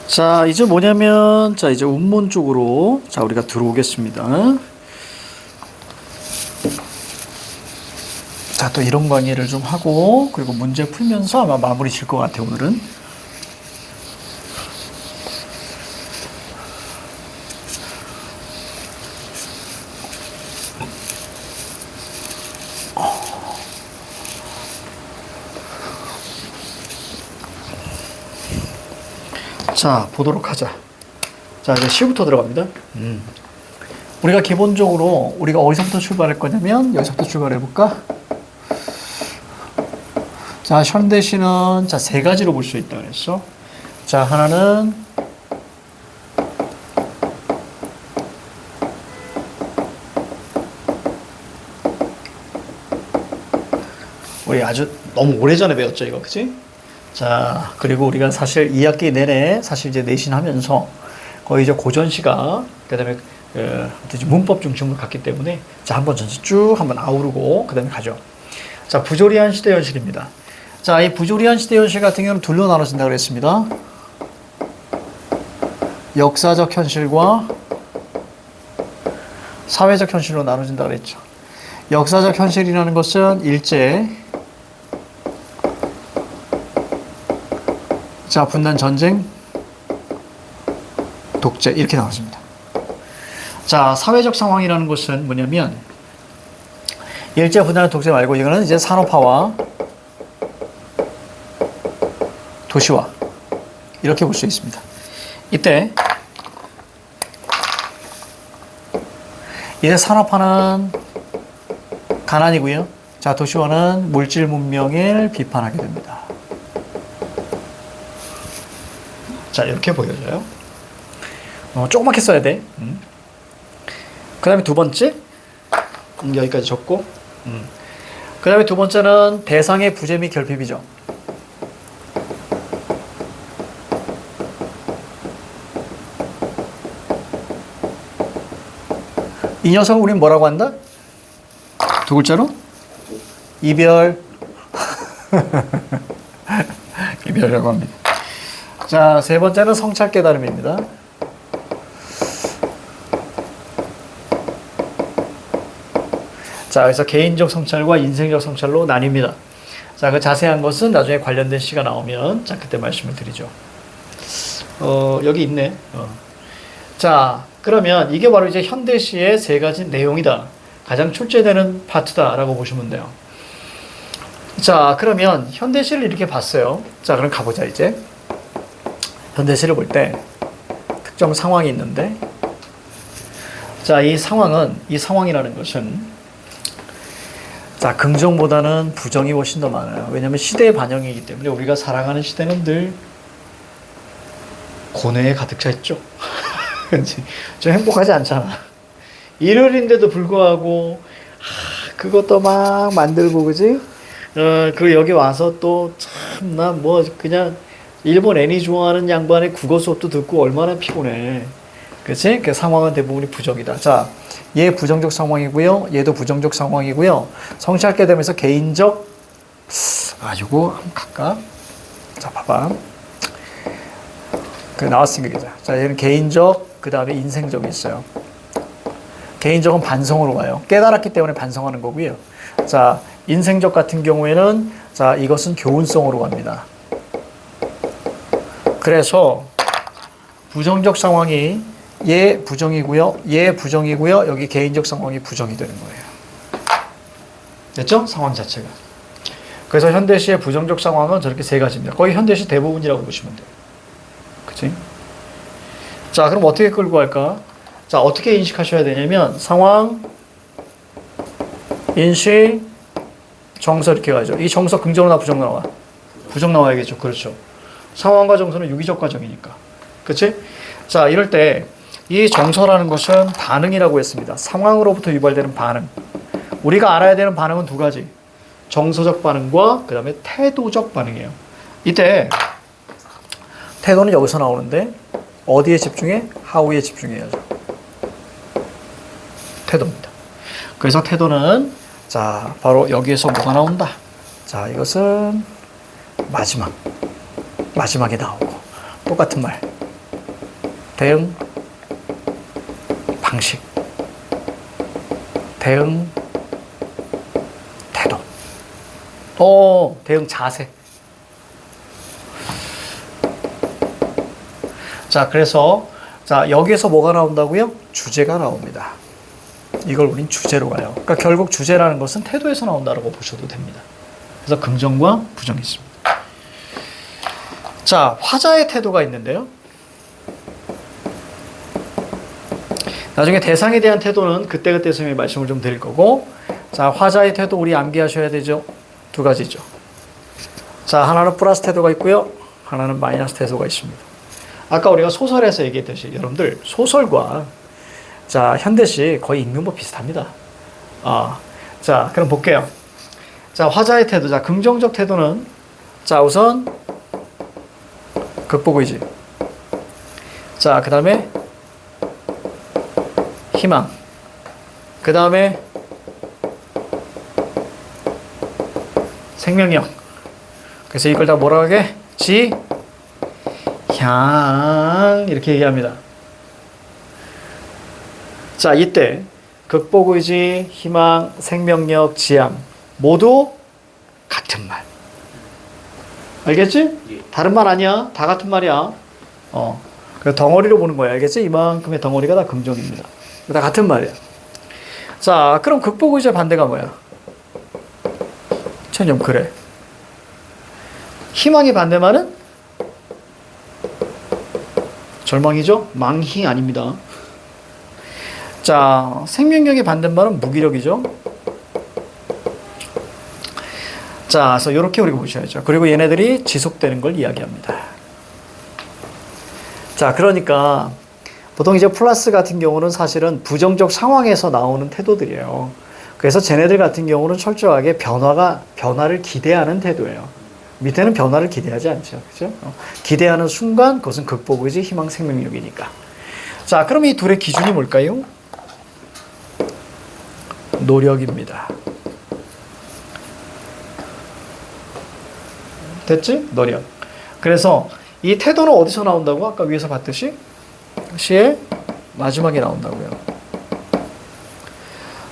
자, 이제 뭐냐면, 자, 이제 운문 쪽으로, 자, 우리가 들어오겠습니다. 자, 또 이론 강의를 좀 하고, 그리고 문제 풀면서 아마 마무리 질 것 같아요, 오늘은. 자, 보도록 하자. 자, 이제 시부터 들어갑니다. 우리가 기본적으로, 우리가 어디서부터 출발할 거냐면, 여기서부터 출발해 볼까? 자, 현대시는, 자, 세 가지로 볼 수 있다 그랬어. 자, 하나는, 우리 아주 너무 오래전에 배웠죠, 이거, 그치? 자, 그리고 우리가 사실 2학기 내내 사실 이제 내신하면서 거의 이제 고전시가, 그 다음에 문법 중심으로 갔기 때문에, 자, 한번 전체 쭉 한번 아우르고, 그 다음에 가죠. 자, 부조리한 시대 현실입니다. 자, 이 부조리한 시대 현실 같은 경우는 둘로 나눠진다고 그랬습니다. 역사적 현실과 사회적 현실로 나눠진다고 그랬죠. 역사적 현실이라는 것은 일제, 자, 분단 전쟁, 독재, 이렇게 나눠집니다. 자, 사회적 상황이라는 것은 뭐냐면, 일제 분단 독재 말고 이거는 이제 산업화와 도시화, 이렇게 볼 수 있습니다. 이때 이제 산업화는 가난이고요. 자, 도시화는 물질 문명을 비판하게 됩니다. 자, 이렇게 보여져요. 조그맣게 써야 돼. 그 다음에 두 번째, 여기까지 적고, 그 다음에 두 번째는 대상의 부재 및 결핍이죠. 이 녀석을 우리는 뭐라고 한다? 두 글자로? 이별. 이별이라고 합니다. 자, 세 번째는 성찰 깨달음입니다. 자, 그래서 개인적 성찰과 인생적 성찰로 나뉩니다. 자, 그 자세한 것은 나중에 관련된 시가 나오면, 자, 그때 말씀을 드리죠. 여기 있네. 자, 그러면 이게 바로 이제 현대시의 세 가지 내용이다. 가장 출제되는 파트다라고 보시면 돼요. 자, 그러면 현대시를 이렇게 봤어요. 자, 그럼 가보자, 이제. 현대시를 볼 때 특정 상황이 있는데, 자, 이 상황이라는 것은, 자, 긍정보다는 부정이 훨씬 더 많아요. 왜냐하면 시대의 반영이기 때문에 우리가 살아가는 시대는 늘 고뇌에 가득 차 있죠. 좀 행복하지 않잖아. 일요일인데도 불구하고 그것도 막 만들고, 그지? 그리고 여기 와서 또 참나 뭐 그냥 일본 애니 좋아하는 양반의 국어 수업도 듣고 얼마나 피곤해. 그치? 그 상황은 대부분이 부정이다. 자, 얘 부정적 상황이고요. 얘도 부정적 상황이고요. 성찰게 되면서 개인적, 요거 한번 갈까? 자, 봐봐. 그 나왔으니까. 자, 얘는 개인적, 그 다음에 인생적이 있어요. 개인적은 반성으로 가요. 깨달았기 때문에 반성하는 거고요. 자, 인생적 같은 경우에는, 자, 이것은 교훈성으로 갑니다. 그래서 부정적 상황이 얘 부정이고요. 얘 부정이고요. 여기 개인적 상황이 부정이 되는 거예요. 됐죠? 상황 자체가. 그래서 현대시의 부정적 상황은 저렇게 세 가지입니다. 거의 현대시 대부분이라고 보시면 돼요. 그치? 자, 그럼 어떻게 끌고 갈까? 자, 어떻게 인식하셔야 되냐면, 상황, 인식, 정서 이렇게 가죠. 이 정서 긍정으로 나와, 부정 나와? 부정 나와야겠죠. 그렇죠. 상황과 정서는 유기적 과정이니까. 그치? 자, 이럴 때, 이 정서라는 것은 반응이라고 했습니다. 상황으로부터 유발되는 반응. 우리가 알아야 되는 반응은 두 가지. 정서적 반응과 그 다음에 태도적 반응이에요. 이때 태도는 여기서 나오는데 어디에 집중해? how에 집중해야죠. 태도입니다. 그래서 태도는 자 바로 여기에서 뭐가 나온다. 자, 이것은 마지막에 나오고 똑같은 말. 대응 방식, 대응 태도, 대응 자세. 자, 그래서 자, 여기에서 뭐가 나온다고요? 주제가 나옵니다. 이걸 우린 주제로 가요. 그러니까 결국 주제라는 것은 태도에서 나온다고 보셔도 됩니다. 그래서 긍정과 부정이 있습니다. 자, 화자의 태도가 있는데요. 나중에 대상에 대한 태도는 그때그때 선생님이 말씀을 좀 드릴 거고, 자, 화자의 태도 우리 암기하셔야 되죠. 두 가지죠. 자, 하나는 플러스 태도가 있고요. 하나는 마이너스 태도가 있습니다. 아까 우리가 소설에서 얘기했듯이 여러분들 소설과 자, 현대시 거의 읽는 법 비슷합니다. 자, 그럼 볼게요. 자, 화자의 태도. 자, 긍정적 태도는 자, 우선 극복의지. 자, 그 다음에 희망. 그 다음에 생명력. 그래서 이걸 다 뭐라고 하게? 향 이렇게 얘기합니다. 자, 이때 극복의지, 희망, 생명력, 지향 모두 같은 말. 알겠지? 예. 다른 말 아니야. 다 같은 말이야. 그 덩어리로 보는 거야. 알겠지? 이만큼의 덩어리가 다 긍정입니다. 다 같은 말이야. 자, 그럼 극복의지의 반대가 뭐야? 좀 그래. 희망의 반대말은 절망이죠? 망희 아닙니다. 자, 생명력의 반대말은 무기력이죠? 자, 그래서 이렇게 우리가 보셔야죠. 그리고 얘네들이 지속되는 걸 이야기합니다. 자, 그러니까 보통 이제 플러스 같은 경우는 사실은 부정적 상황에서 나오는 태도들이에요. 그래서 쟤네들 같은 경우는 철저하게 변화를 기대하는 태도예요. 밑에는 변화를 기대하지 않죠. 그죠? 기대하는 순간 그것은 극복의지, 희망, 생명력이니까. 자, 그럼 이 둘의 기준이 뭘까요? 노력입니다. 됐지? 노력. 그래서 이 태도는 어디서 나온다고? 아까 위에서 봤듯이 시의 마지막에 나온다고요.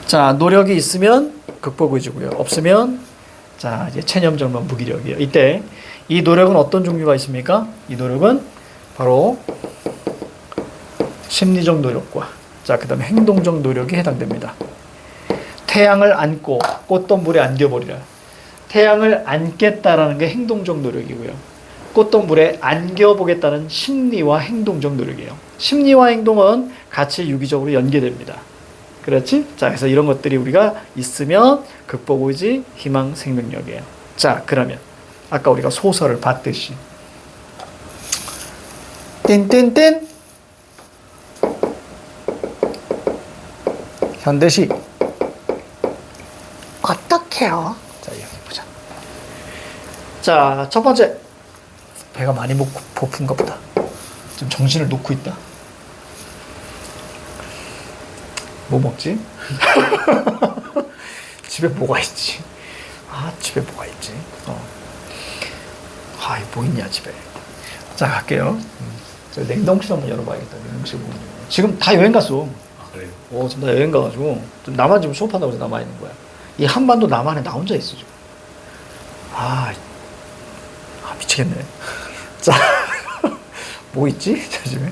자, 노력이 있으면 극복의지고요. 없으면 자, 이제 체념, 절망, 무기력이에요. 이때 이 노력은 어떤 종류가 있습니까? 이 노력은 바로 심리적 노력과 자, 그다음에 행동적 노력이 해당됩니다. 태양을 안고 꽃동물에 안겨버리라. 태양을 안겠다라는 게 행동적 노력이고요. 꽃동물에 안겨보겠다는 심리와 행동적 노력이에요. 심리와 행동은 같이 유기적으로 연계됩니다. 그렇지? 자, 그래서 이런 것들이 우리가 있으면 극복의지, 희망, 생명력이에요. 자, 그러면 아까 우리가 소설을 봤듯이 띵띵띵 현대시 어떡해요? 자, 여기 보자. 자, 첫 번째 배가 많이 고픈가 보다. 좀 정신을 놓고 있다. 뭐 먹지? 집에 뭐가 있지? 집에 뭐가 있지? 뭐 있냐 집에. 자, 갈게요. 저 냉동실 한번 열어봐야겠다. 냉동실 보면 지금 다 여행 갔어. 그래요? 지금 다 여행 가가지고 좀 나만 지금 수업한다고 해서 남아 있는 거야. 이 한반도 남한에 나 혼자 있어 지금. 미치겠네. 자, 뭐 있지? 자, 집에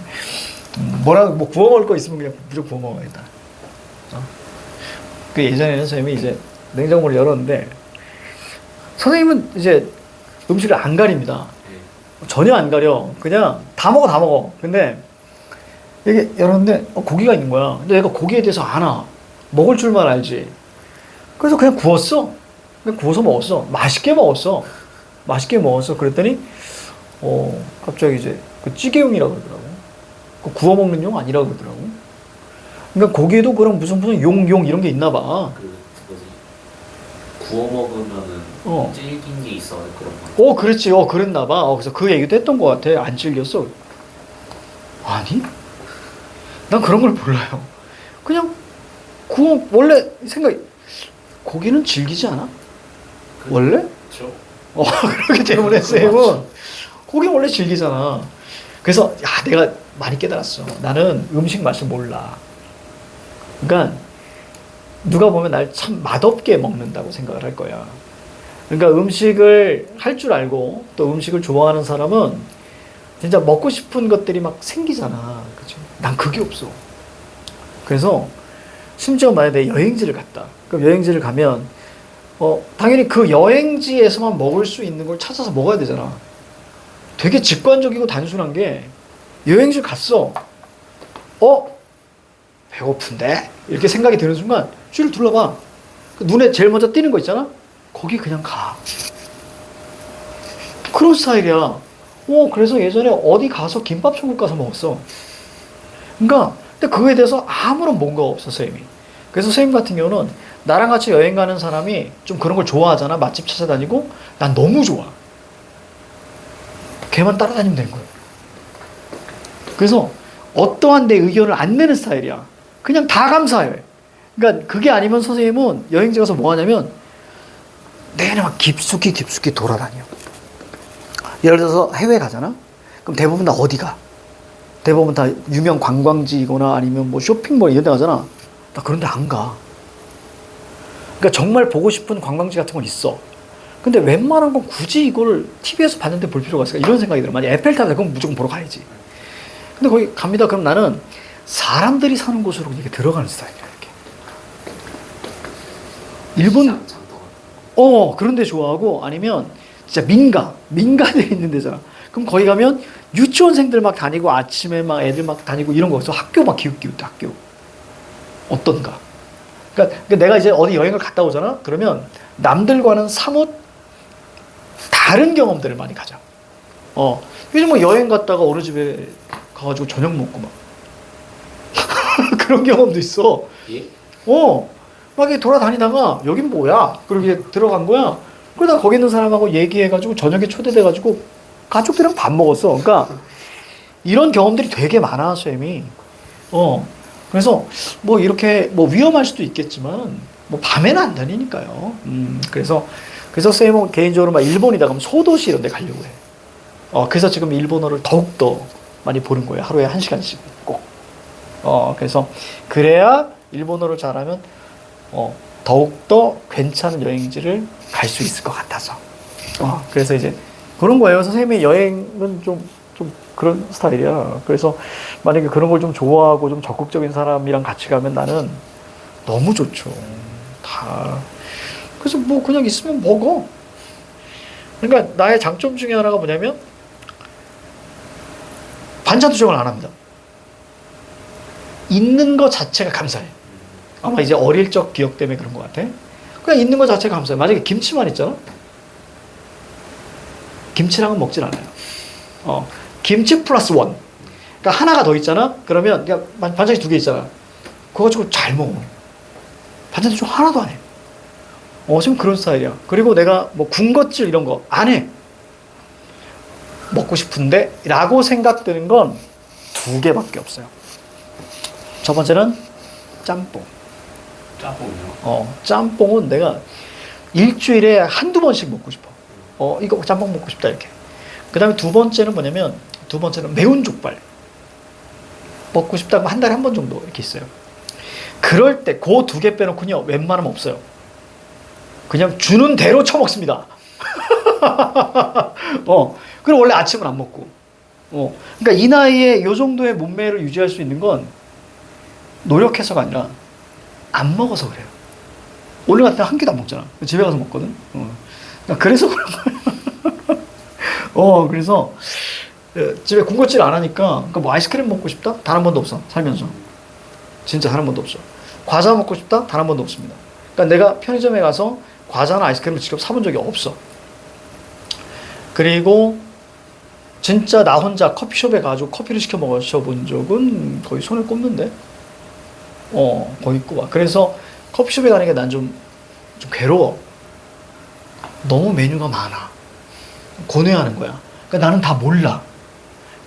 뭐 구워 먹을 거 있으면 그냥 무조건 구워 먹어야겠다. 그 예전에는 선생님이 이제 냉장고를 열었는데 선생님은 이제 음식을 안 가립니다. 전혀 안 가려. 그냥 다 먹어. 근데 이게 열었는데 고기가 있는 거야. 근데 얘가 고기에 대해서 아나. 먹을 줄만 알지. 그래서 그냥 구웠어. 그냥 구워서 먹었어. 맛있게 먹었어. 그랬더니 갑자기 이제 그 찌개용이라고 그러더라고. 그 구워 먹는 용 아니라고 그러더라고. 그러니까 고기에도 그런 무슨 용 이런 게 있나 봐. 구워 먹으면은 질긴 게 있어 그런 거. 그렇지. 그랬나 봐. 그래서 그 얘기도 했던 것 같아. 안 질겼어. 아니? 난 그런 걸 몰라요. 그냥 원래 고기는 질기지 않아? 원래? 그렇죠. 그렇기 때문에 쌤은 고기 원래 즐기잖아. 그래서 내가 많이 깨달았어. 나는 음식 맛을 몰라. 그러니까 누가 보면 날 참 맛없게 먹는다고 생각을 할 거야. 그러니까 음식을 할 줄 알고 또 음식을 좋아하는 사람은 진짜 먹고 싶은 것들이 막 생기잖아. 그죠? 난 그게 없어. 그래서 심지어 만약에 여행지를 갔다. 그럼 여행지를 가면 당연히 그 여행지에서만 먹을 수 있는 걸 찾아서 먹어야 되잖아. 되게 직관적이고 단순한 게 여행지 갔어. 배고픈데? 이렇게 생각이 드는 순간 주위를 둘러봐. 그 눈에 제일 먼저 띄는 거 있잖아? 거기 그냥 가. 그런 스타일이야. 그래서 예전에 어디 가서 김밥 천국 가서 먹었어. 그러니까 근데 그거에 대해서 아무런 뭔가 없어, 선생님이. 그래서 선생님 같은 경우는 나랑 같이 여행 가는 사람이 좀 그런 걸 좋아하잖아. 맛집 찾아다니고. 난 너무 좋아. 걔만 따라다니면 되는 거야. 그래서 어떠한 내 의견을 안 내는 스타일이야. 그냥 다 감사해. 그러니까 그게 아니면 선생님은 여행지 가서 뭐 하냐면 내내 막 깊숙이 돌아다녀. 예를 들어서 해외 가잖아? 그럼 대부분 다 어디 가? 대부분 다 유명 관광지이거나 아니면 뭐 쇼핑몰 이런 데 가잖아. 나 그런 데 안 가. 그러니까 정말 보고 싶은 관광지 같은 건 있어. 근데 웬만한 건 굳이 이걸 TV에서 봤는데 볼 필요가 있을까? 이런 생각이 들어. 만약 에펠탑이다 그럼 무조건 보러 가야지. 근데 거기 갑니다. 그럼 나는 사람들이 사는 곳으로 이렇게 들어가는 스타일이야. 이렇게. 일본 그런 데 좋아하고 아니면 진짜 민가들이 있는 데잖아. 그럼 거기 가면 유치원생들 막 다니고 아침에 막 애들 막 다니고 이런 거 없어. 학교 막 기웃기웃 학교. 어떤가. 그러니까 내가 이제 어디 여행을 갔다 오잖아. 그러면 남들과는 사뭇 다른 경험들을 많이 가져. 요즘 뭐 여행 갔다가 어느 집에 가가지고 저녁 먹고 막 그런 경험도 있어. 예? 막 이렇게 돌아다니다가 여긴 뭐야? 그렇게 들어간 거야. 그러다 거기 있는 사람하고 얘기해가지고 저녁에 초대돼가지고 가족들이랑 밥 먹었어. 그러니까 이런 경험들이 되게 많아, 쌤이. 그래서 뭐 이렇게 뭐 위험할 수도 있겠지만 뭐 밤에는 안 다니니까요. 그래서 쌤은 개인적으로 막 일본이다 그러면 소도시 이런 데 가려고 해. 그래서 지금 일본어를 더욱더 많이 보는 거예요. 하루에 1시간씩 꼭. 그래서 그래야 일본어를 잘하면 더욱더 괜찮은 여행지를 갈 수 있을 것 같아서. 그래서 이제 그런 거예요. 선생님의 여행은 좀 그런 스타일이야. 그래서 만약에 그런 걸 좀 좋아하고 좀 적극적인 사람이랑 같이 가면 나는 너무 좋죠. 다. 그래서 뭐 그냥 있으면 먹어. 그러니까 나의 장점 중에 하나가 뭐냐면 반찬 투정을 안 합니다. 있는 것 자체가 감사해. 아마 이제 어릴 적 기억 때문에 그런 것 같아. 그냥 있는 것 자체가 감사해. 만약에 김치만 있잖아? 김치랑은 먹진 않아요. 김치 플러스 원. 그러니까 하나가 더 있잖아? 그러면 그냥 반찬이 2개 있잖아. 그거 가지고 잘 먹어. 반찬 투정 하나도 안 해. 지금 그런 스타일이야. 그리고 내가 뭐 군것질 이런 거 안 해. 먹고 싶은데 라고 생각드는 건 2개밖에 없어요. 첫 번째는 짬뽕. 짬뽕이요? 짬뽕은 내가 일주일에 한두 번씩 먹고 싶어. 이거 짬뽕 먹고 싶다 이렇게. 그 다음에 2번째는 뭐냐면 2번째는 매운 족발. 먹고 싶다고 한 달에 한 번 정도 이렇게 있어요. 그럴 때 그 2개 빼놓고요 웬만하면 없어요. 그냥 주는 대로 처먹습니다. 그리고 원래 아침은 안 먹고. 그러니까 이 나이에 이 정도의 몸매를 유지할 수 있는 건 노력해서가 아니라 안 먹어서 그래요. 오늘 같은 한 끼도 안 먹잖아. 집에 가서 먹거든. 그래서 그런 거야. 그래서 집에 군것질 안 하니까 그러니까 뭐 아이스크림 먹고 싶다? 단 한 번도 없어. 살면서. 진짜 단 한 번도 없어. 과자 먹고 싶다? 단 한 번도 없습니다. 그러니까 내가 편의점에 가서 과자나 아이스크림을 직접 사본 적이 없어. 그리고 진짜 나 혼자 커피숍에 가지고 커피를 시켜 먹어본 적은 거의 손을 꼽는데 거의 있고 막. 그래서 커피숍에 가는 게 난 좀 괴로워. 너무 메뉴가 많아. 고뇌하는 거야. 그러니까 나는 다 몰라.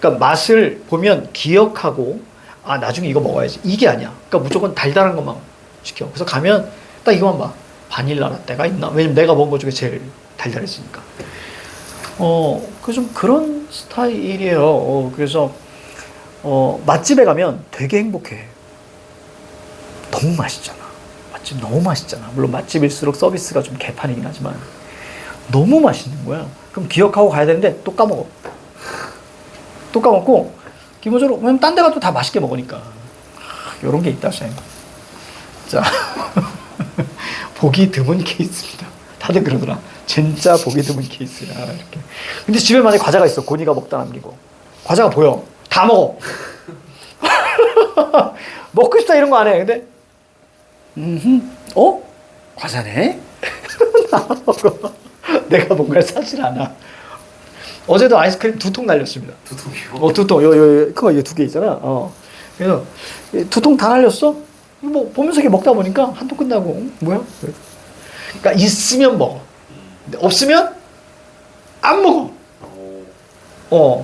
그러니까 맛을 보면 기억하고 나중에 이거 먹어야지. 이게 아니야. 그러니까 무조건 달달한 것만 시켜. 그래서 가면 딱 이거만 봐. 바닐라 라떼가 있나? 왜냐면 내가 먹은 것 중에 제일 달달했으니까. 그 좀 그런 스타일이에요. 그래서 맛집에 가면 되게 행복해. 너무 맛있잖아. 맛집 너무 맛있잖아. 물론 맛집일수록 서비스가 좀 개판이긴 하지만 너무 맛있는 거야. 그럼 기억하고 가야 되는데 또 까먹어. 또 까먹고 기본적으로 왜냐면 딴 데 가도 다 맛있게 먹으니까. 요런 게 있다, 쌤. 자, 보기 드문 케이스입니다. 다들 그러더라. 진짜 보기 드문 케이스야. 이렇게. 근데 집에 만약에 과자가 있어. 고니가 먹다 남기고. 과자가 보여. 다 먹어. 먹고 싶다 이런 거 안 해. 근데, 과자네? 내가 뭔가를 사질 않아. 어제도 아이스크림 2통 날렸습니다. 2통이요? 2통. 그거 두 개 있잖아. 그래서 2통 다 날렸어. 뭐 보면서 이렇게 먹다 보니까 한 통 끝나고 뭐야? 그러니까 있으면 먹어. 근데 없으면 안 먹어.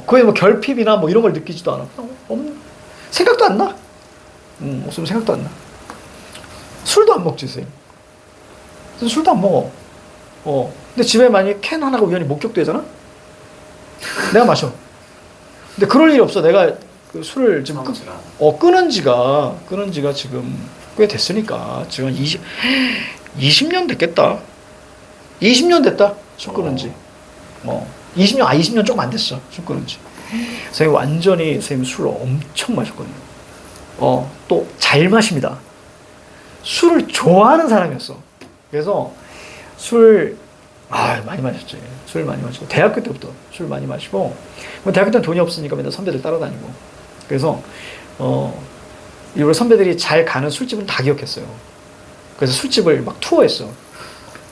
그게 뭐 결핍이나 뭐 이런 걸 느끼지도 않아. 생각도 안 나. 없으면 생각도 안 나. 술도 안 먹지, 쌤. 술도 안 먹어. 근데 집에 만약에 캔 하나가 우연히 목격되잖아? 내가 마셔. 근데 그럴 일이 없어. 내가 그 술을 지금 끊은 지가 지금 꽤 됐으니까. 지금 20년 됐겠다. 20년 됐다. 술 끊은 지. 20년 조금 안 됐어. 술 끊은 지. 선생님 완전히 선생님 술을 엄청 마셨거든요. 또 잘 마십니다. 술을 좋아하는 사람이었어. 그래서 술 많이 마셨지. 술 많이 마시고 대학교 때부터 술 많이 마시고 대학교 때는 돈이 없으니까 맨날 선배들 따라다니고 그래서 일부러 선배들이 잘 가는 술집은 다 기억했어요. 그래서 술집을 막 투어했어.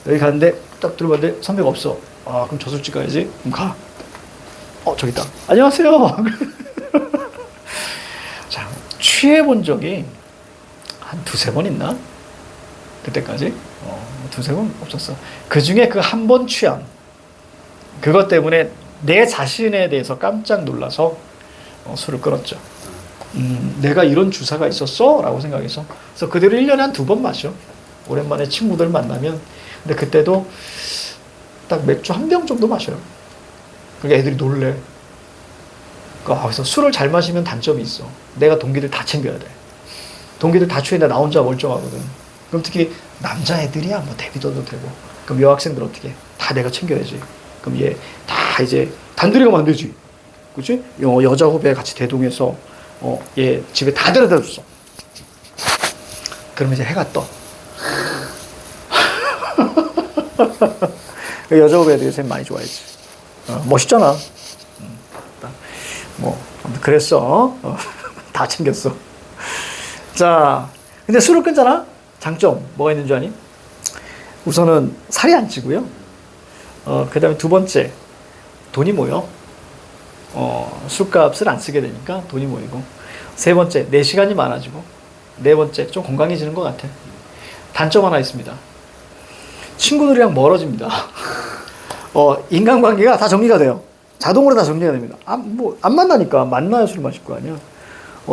여기 가는데 딱 들어봤는데 선배가 없어. 그럼 저 술집 가야지. 그럼 가. 저기 있다. 안녕하세요. 자, 취해본 적이 한 2-3번 있나? 그때까지? 2-3번 없었어. 그 중에 그 한 번 취함. 그것 때문에 내 자신에 대해서 깜짝 놀라서 술을 끊었죠. 내가 이런 주사가 있었어? 라고 생각해서. 그래서 그대로 1년에 한 2번 마셔. 오랜만에 친구들 만나면. 근데 그때도 딱 맥주 1병 정도 마셔요. 그게 애들이 놀래. 그래서 술을 잘 마시면 단점이 있어. 내가 동기들 다 챙겨야 돼. 동기들 다 취했는데 나 혼자 멀쩡하거든. 그럼 특히 남자애들이야 뭐 데뷔도도 되고. 그럼 여학생들 어떻게? 다 내가 챙겨야지. 그럼 얘 다 이제 단둘이 가면 안 되지. 그치? 여자 후배 같이 대동해서 얘 집에 다 데려다 줬어. 그러면 이제 해가 떠. 여자 후배들이 쌤 많이 좋아했지. 멋있잖아. 아무튼 그랬어. 다 챙겼어. 자, 근데 술을 끊잖아? 장점, 뭐가 있는 줄 아니? 우선은 살이 안 찌고요. 그 다음에 2번째, 돈이 모여. 술값을 안 쓰게 되니까 돈이 모이고. 3번째, 내 시간이 많아지고. 4번째, 좀 건강해지는 것 같아. 단점 하나 있습니다. 친구들이랑 멀어집니다. 인간관계가 다 정리가 돼요. 자동으로 다 정리가 됩니다. 안 만나니까 만나야 술 마실 거 아니야.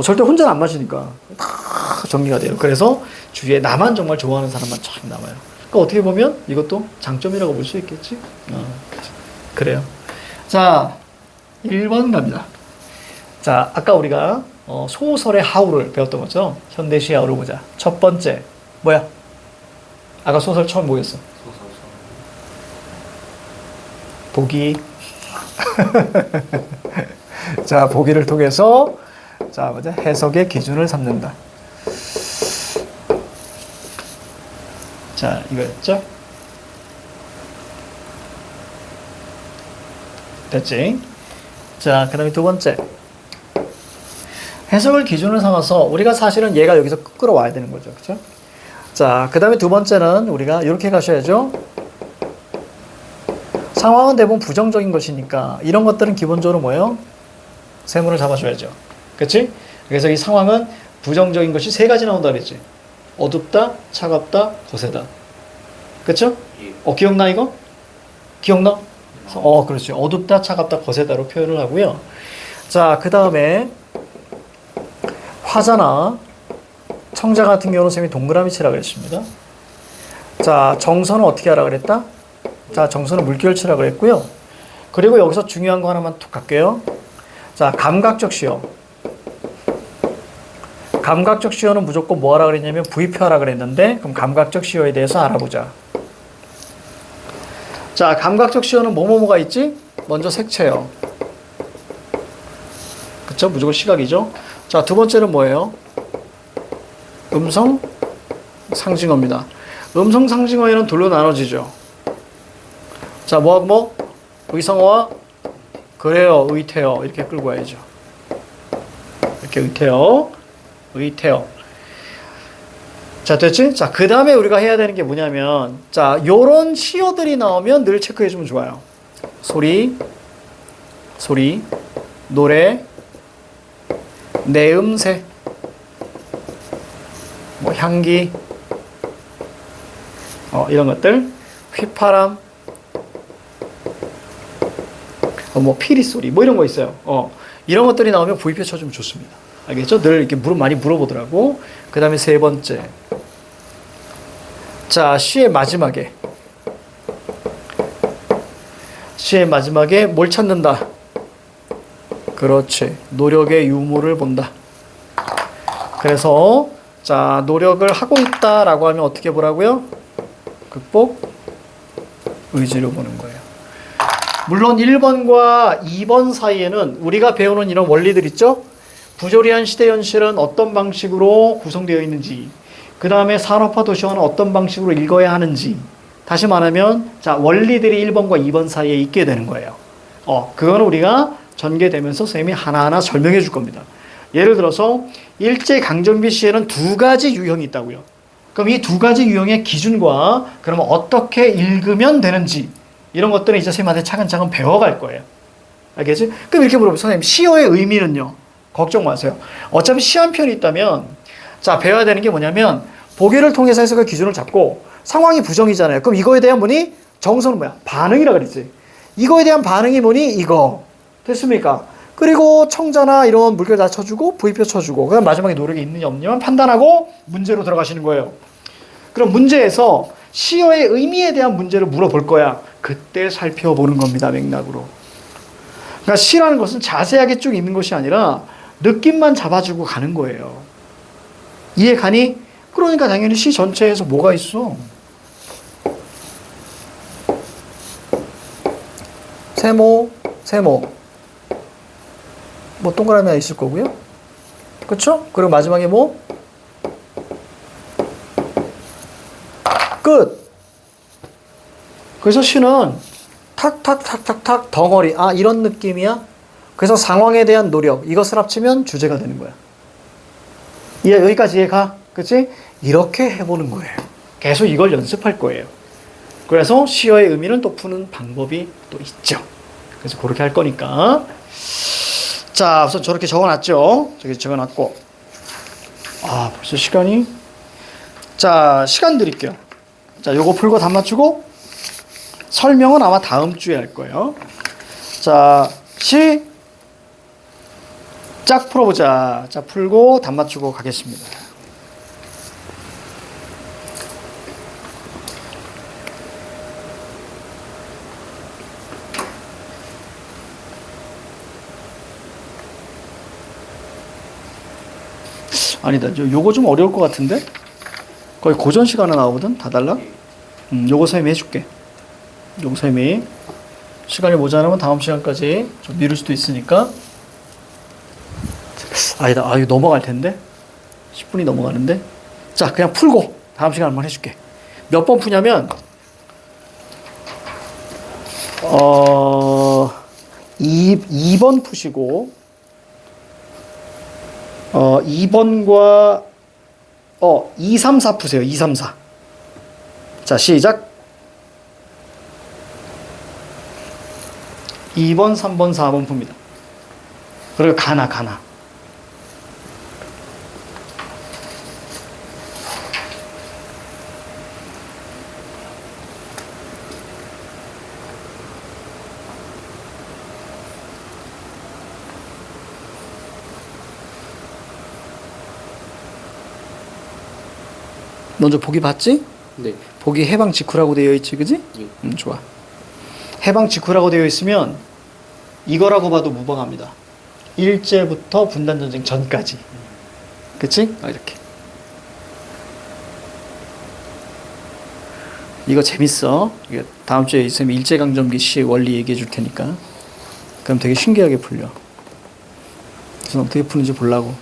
절대 혼자는 안 마시니까 다 정리가 돼요. 그래서 주위에 나만 정말 좋아하는 사람만 쫙 남아요. 그러니까 어떻게 보면 이것도 장점이라고 볼 수 있겠지. 그래요. 자, 1번 갑니다. 자, 아까 우리가 소설의 하우를 배웠던 것처럼 현대시의 하우를 보자. 첫 번째, 뭐야? 아까 소설 처음 뭐였어? 보기. 자, 보기를 통해서 자, 뭐죠? 해석의 기준을 삼는다. 자, 이거였죠? 됐지? 자, 그 다음에 2번째. 해석을 기준으로 삼아서 우리가 사실은 얘가 여기서 끌어와야 되는 거죠. 그죠? 자, 그 다음에 2번째는 우리가 이렇게 가셔야죠. 상황은 대부분 부정적인 것이니까 이런 것들은 기본적으로 뭐예요? 세모를 잡아줘야죠. 그치? 그래서 이 상황은 부정적인 것이 3가지 나온다 그랬지. 어둡다, 차갑다, 거세다. 그쵸? 기억나 이거? 기억나? 그렇지. 어둡다, 차갑다, 거세다로 표현을 하고요. 자, 그 다음에 화자나 청자 같은 경우는 선생님이 동그라미 치라고 그랬습니다. 자, 정선은 어떻게 하라 그랬다? 자, 정선은 물결 치라고 그랬고요. 그리고 여기서 중요한 거 하나만 툭 갈게요. 자, 감각적 시효. 감각적 시효는 무조건 뭐 하라 그랬냐면 부입표 하라 그랬는데, 그럼 감각적 시효에 대해서 알아보자. 자, 감각적 시효는 뭐뭐뭐가 있지? 먼저 색채요. 그쵸? 무조건 시각이죠. 자, 두 번째는 뭐예요? 음성 상징어입니다. 음성 상징어에는 둘로 나눠지죠. 자, 뭐 의성어와 그래요, 의태어 이렇게 끌고 와야죠. 이렇게 의태어. 자, 됐지? 자, 그 다음에 우리가 해야 되는 게 뭐냐면, 자, 요런 시어들이 나오면 늘 체크해주면 좋아요. 소리, 노래, 내음새, 뭐 향기, 이런 것들, 휘파람, 뭐 피리 소리, 뭐 이런 거 있어요. 이런 것들이 나오면 부입표 쳐주면 좋습니다. 알겠죠? 늘 이렇게 많이 물어보더라고. 그 다음에 세 번째. 자, 시의 마지막에 뭘 찾는다? 그렇지. 노력의 유무를 본다. 그래서, 자, 노력을 하고 있다라고 하면 어떻게 보라고요? 극복, 의지로 보는 거예요. 물론 1번과 2번 사이에는 우리가 배우는 이런 원리들 있죠? 부조리한 시대 현실은 어떤 방식으로 구성되어 있는지, 그 다음에 산업화 도시화는 어떤 방식으로 읽어야 하는지, 다시 말하면 자, 원리들이 1번과 2번 사이에 있게 되는 거예요. 그거는 우리가 전개되면서 선생님이 하나하나 설명해 줄 겁니다. 예를 들어서 일제강점기 시에는 두 가지 유형이 있다고요. 그럼 이 두 가지 유형의 기준과 그러면 어떻게 읽으면 되는지, 이런 것들은 이제 선생님한테 차근차근 배워갈 거예요. 알겠지? 그럼 이렇게 물어보세요. 선생님, 시어의 의미는요? 걱정 마세요. 어차피 시 한 편이 있다면, 자, 배워야 되는 게 뭐냐면, 보기를 통해서 해석의 기준을 잡고, 상황이 부정이잖아요. 그럼 이거에 대한 뭐니? 정서는 뭐야? 반응이라 그랬지. 이거에 대한 반응이 뭐니? 이거. 됐습니까? 그리고 청자나 이런 물결 다 쳐주고, 부입표 쳐주고, 그다음 마지막에 노력이 있느냐 없느냐만 판단하고 문제로 들어가시는 거예요. 그럼 문제에서 시어의 의미에 대한 문제를 물어볼 거야. 그때 살펴보는 겁니다, 맥락으로. 그러니까 시라는 것은 자세하게 쭉 읽는 것이 아니라 느낌만 잡아주고 가는 거예요. 이해 가니? 그러니까 당연히 시 전체에서 뭐가 있어? 세모. 뭐 동그라미 하나 있을 거고요. 그렇죠? 그리고 마지막에 뭐? 끝. 그래서 시는 탁탁탁탁탁 덩어리. 이런 느낌이야. 그래서 상황에 대한 노력. 이것을 합치면 주제가 되는 거야. 여기까지 이해가? 그치? 이렇게 해보는 거예요. 계속 이걸 연습할 거예요. 그래서 시어의 의미는 또 푸는 방법이 또 있죠. 그래서 그렇게 할 거니까. 자, 우선 저렇게 적어놨죠. 저기 적어놨고. 벌써 시간이. 자, 시간 드릴게요. 자, 요거 풀고 답 맞추고. 설명은 아마 다음 주에 할 거예요. 자, 짝 풀어보자. 자, 풀고 답 맞추고 가겠습니다. 아니다. 요거 좀 어려울 것 같은데? 거의 고전 시간에 나오거든? 다 달라? 요거 선생님이 해줄게. 요거 선생님이. 시간이 모자라면 다음 시간까지 좀 미룰 수도 있으니까. 아니다. 이거 넘어갈 텐데? 10분이 넘어가는데? 자, 그냥 풀고 다음 시간 한번 해줄게. 몇 번 푸냐면, 2번 푸시고, 2번과 2, 3, 4 푸세요. 2, 3, 4. 자, 시작. 2번, 3번, 4번 풉니다. 그리고 가나. 먼저 보기 봤지? 네. 보기 해방 직후라고 되어 있지, 그지? 예. 좋아. 해방 직후라고 되어 있으면 이거라고 봐도 무방합니다. 일제부터 분단전쟁 전까지. 그치? 이렇게. 이거 재밌어. 이게 다음 주에 있으면 일제강점기 시의 원리 얘기해 줄 테니까. 그럼 되게 신기하게 풀려. 그래서 어떻게 푸는지 보려고.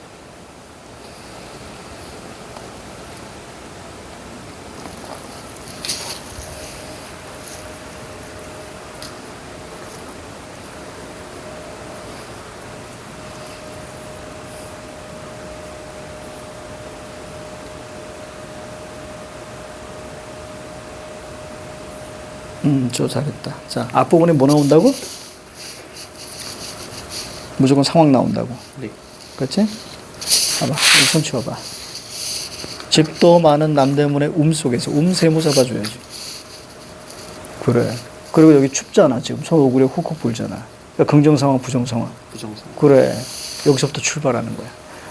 저 잘했다. 자, 앞부분에 뭐 나온다고? 무조건 상황 나온다고. 네. 그렇지? 봐봐. 여기 손 치워봐. 집도 많은 남대문의 속에서 세모 잡아줘야지. 그래. 그리고 여기 춥잖아. 지금 손 오그려 훅훅 불잖아. 그러니까 긍정 상황, 부정 상황. 부정상. 그래. 여기서부터 출발하는 거야.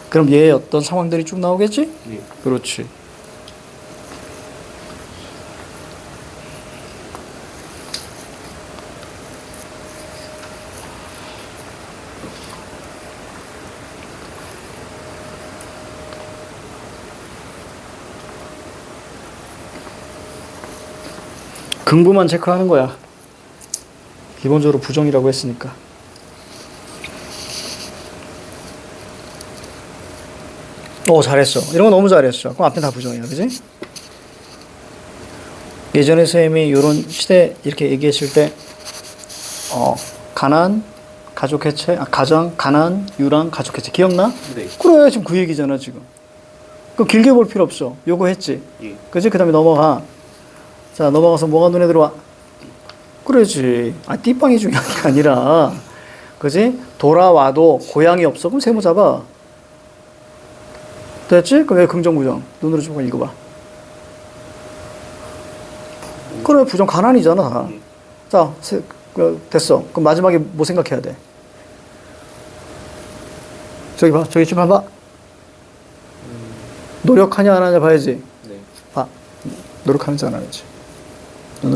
그럼 얘의 어떤 상황들이 쭉 나오겠지? 네. 그렇지. 긍부만 체크하는 거야. 기본적으로 부정이라고 했으니까. 잘했어. 이런 거 너무 잘했어. 그럼 앞에 다 부정이야. 그지? 예전에 선생님이 이런 시대 이렇게 얘기했을 때, 가난, 가족 해체, 가장, 가난, 유랑, 가족 해체. 기억나? 네. 그래, 지금 그 얘기잖아, 지금. 그 길게 볼 필요 없어. 요거 했지? 예. 그지? 그 다음에 넘어가. 자, 넘어가서 뭐가 눈에 들어와? 그러지. 띠빵이 중요한 게 아니라, 그지? 돌아와도 고향이 없어. 그럼 세모 잡아. 됐지? 그럼 왜 긍정, 부정? 눈으로 좀 읽어봐. 그래, 부정 가난이잖아, 다. 자, 됐어. 그럼 마지막에 뭐 생각해야 돼? 저기 봐. 저기 좀 봐봐. 노력하냐, 안 하냐 봐야지. 네. 봐. 노력하는지 안 하는지.